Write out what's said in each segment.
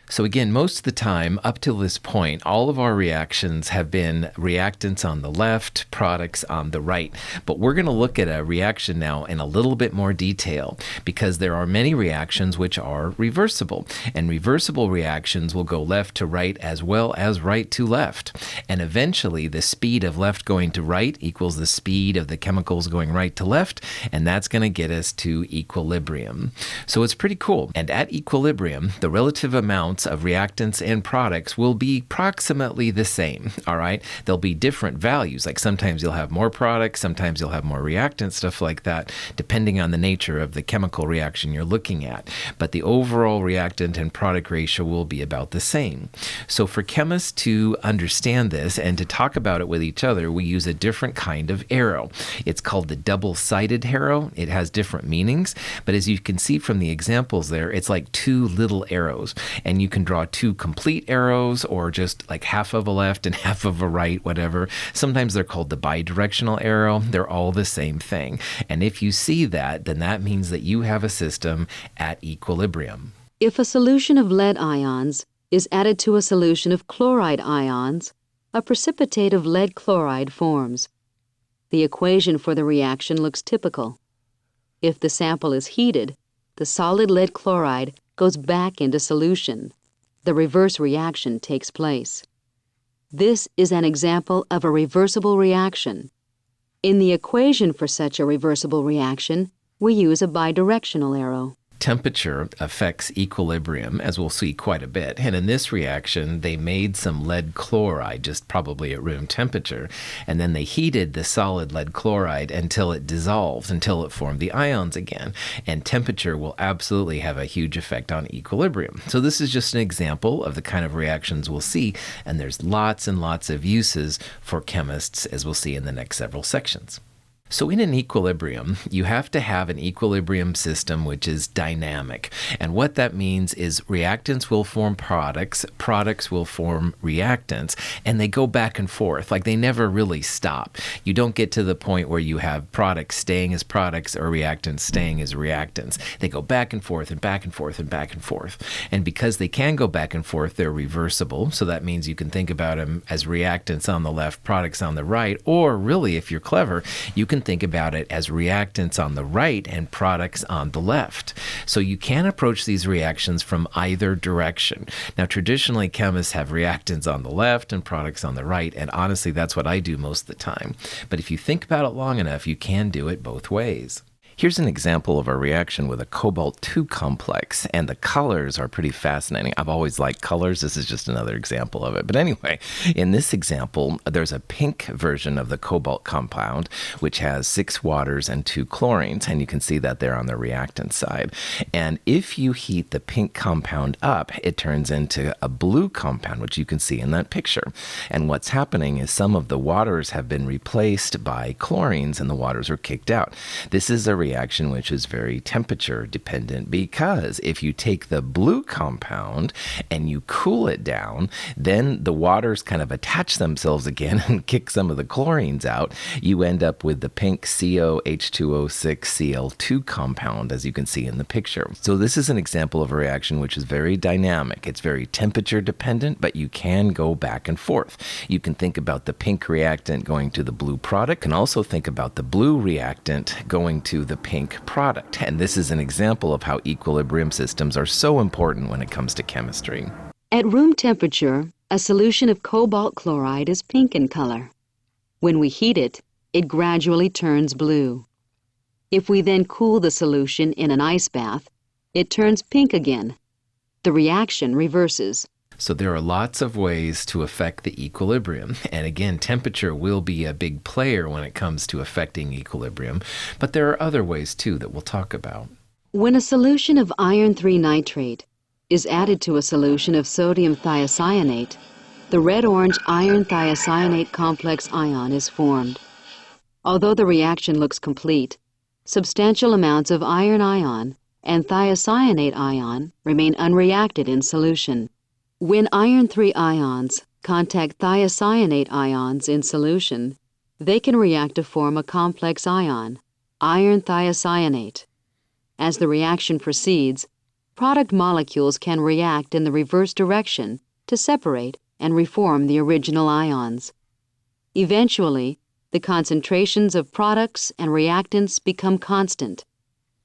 So again, most of the time, up till this point, all of our reactions have been reactants on the left, products on the right. But we're going to look at a reaction now in a little bit more detail because there are many reactions which are reversible. And reversible reactions will go left to right as well as right to left. And eventually, the speed of left going to right equals the speed of the chemicals going right to left. And that's going to get us to equilibrium. So it's pretty cool. And at equilibrium, the relative amount of reactants and products will be approximately the same, all right? There'll be different values, like sometimes you'll have more products, sometimes you'll have more reactants, stuff like that, depending on the nature of the chemical reaction you're looking at. But the overall reactant and product ratio will be about the same. So for chemists to understand this and to talk about it with each other, we use a different kind of arrow. It's called the double-sided arrow. It has different meanings, but as you can see from the examples there, it's like two little arrows. And you can draw two complete arrows or just like half of a left and half of a right, whatever. Sometimes they're called the bidirectional arrow. They're all the same thing. And if you see that, then that means that you have a system at equilibrium. If a solution of lead ions is added to a solution of chloride ions, a precipitate of lead chloride forms. The equation for the reaction looks typical. If the sample is heated, the solid lead chloride goes back into solution. The reverse reaction takes place. This is an example of a reversible reaction. In the equation for such a reversible reaction, we use a bidirectional arrow. Temperature affects equilibrium, as we'll see quite a bit. And in this reaction, they made some lead chloride, just probably at room temperature, and then they heated the solid lead chloride until it dissolved, until it formed the ions again. And temperature will absolutely have a huge effect on equilibrium. So this is just an example of the kind of reactions we'll see, and there's lots and lots of uses for chemists, as we'll see in the next several sections. So in an equilibrium, you have to have an equilibrium system which is dynamic. And what that means is reactants will form products, products will form reactants, and they go back and forth. Like they never really stop. You don't get to the point where you have products staying as products or reactants staying as reactants. They go back and forth and back and forth and back and forth. And because they can go back and forth, they're reversible. So that means you can think about them as reactants on the left, products on the right, or really, if you're clever, you can think about it as reactants on the right and products on the left. So you can approach these reactions from either direction. Now, traditionally, chemists have reactants on the left and products on the right, and honestly, that's what I do most of the time. But if you think about it long enough, you can do it both ways. Here's an example of a reaction with a cobalt-2 complex, and the colors are pretty fascinating. I've always liked colors. This is just another example of it. But anyway, in this example, there's a pink version of the cobalt compound, which has 6 waters and 2 chlorines, and you can see that there on the reactant side. And if you heat the pink compound up, it turns into a blue compound, which you can see in that picture. And what's happening is some of the waters have been replaced by chlorines, and the waters are kicked out. This is a reaction which is very temperature dependent, because if you take the blue compound and you cool it down, then the waters kind of attach themselves again and kick some of the chlorines out. You end up with the pink COH2O6Cl2 compound, as you can see in the picture. So this is an example of a reaction which is very dynamic. It's very temperature dependent, but you can go back and forth. You can think about the pink reactant going to the blue product. You can also think about the blue reactant going to the pink product. And this is an example of how equilibrium systems are so important when it comes to chemistry. At room temperature, a solution of cobalt chloride is pink in color. When we heat it, it gradually turns blue. If we then cool the solution in an ice bath, it turns pink again. The reaction reverses. So there are lots of ways to affect the equilibrium. And again, temperature will be a big player when it comes to affecting equilibrium. But there are other ways too that we'll talk about. When a solution of iron 3 nitrate is added to a solution of sodium thiocyanate, the red-orange iron thiocyanate complex ion is formed. Although the reaction looks complete, substantial amounts of iron ion and thiocyanate ion remain unreacted in solution. When iron 3 ions contact thiocyanate ions in solution, they can react to form a complex ion, iron thiocyanate. As the reaction proceeds, product molecules can react in the reverse direction to separate and reform the original ions. Eventually, the concentrations of products and reactants become constant.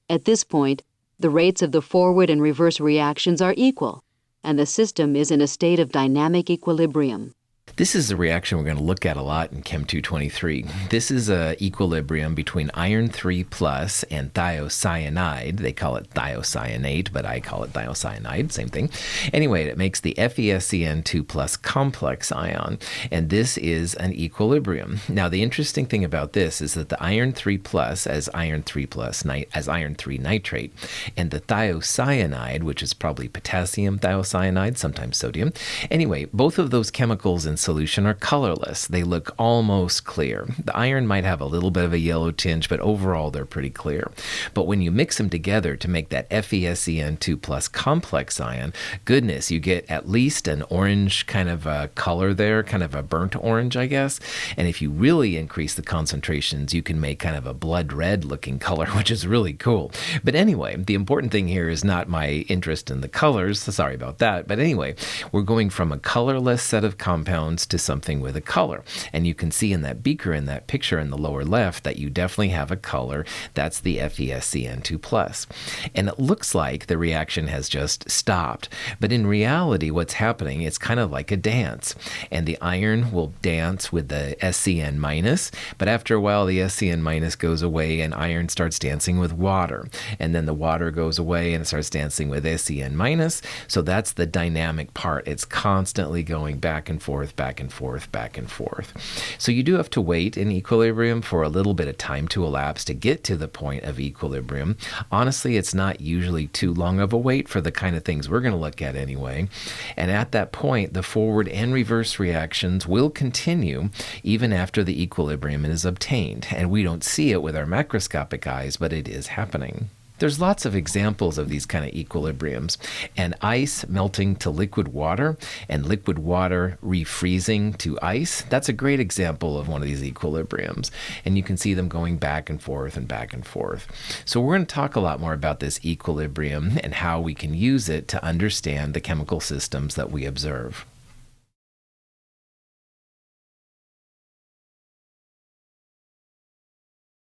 At this point, the rates of the forward and reverse reactions are equal, and the system is in a state of dynamic equilibrium. This is a reaction we're going to look at a lot in Chem 223. This is an equilibrium between iron 3 plus and thiocyanide. They call it thiocyanate, but I call it thiocyanide, same thing. Anyway, it makes the FeSCN2 plus complex ion, and this is an equilibrium. Now, the interesting thing about this is that the iron 3 plus as iron 3 nitrate, and the thiocyanide, which is probably potassium thiocyanide, sometimes sodium. Anyway, both of those chemicals in solution are colorless. They look almost clear. The iron might have a little bit of a yellow tinge, but overall they're pretty clear. But when you mix them together to make that FeSCN2 plus complex ion, goodness, you get at least an orange kind of a color there, kind of a burnt orange, I guess. And if you really increase the concentrations, you can make kind of a blood red looking color, which is really cool. But anyway, the important thing here is not my interest in the colors. Sorry about that. But anyway, we're going from a colorless set of compounds to something with a color. And you can see in that beaker in that picture in the lower left that you definitely have a color. That's the FeSCN2+. And it looks like the reaction has just stopped. But in reality, what's happening, it's kind of like a dance. And the iron will dance with the SCN-, but after a while, the SCN- goes away and iron starts dancing with water. And then the water goes away and it starts dancing with SCN-. So that's the dynamic part. It's constantly going back and forth, back and forth, back and forth. So you do have to wait in equilibrium for a little bit of time to elapse to get to the point of equilibrium. Honestly, it's not usually too long of a wait for the kind of things we're going to look at anyway. And at that point, the forward and reverse reactions will continue even after the equilibrium is obtained. And we don't see it with our macroscopic eyes, but it is happening. There's lots of examples of these kind of equilibriums, and ice melting to liquid water and liquid water refreezing to ice. That's a great example of one of these equilibriums, and you can see them going back and forth and back and forth. So we're going to talk a lot more about this equilibrium and how we can use it to understand the chemical systems that we observe.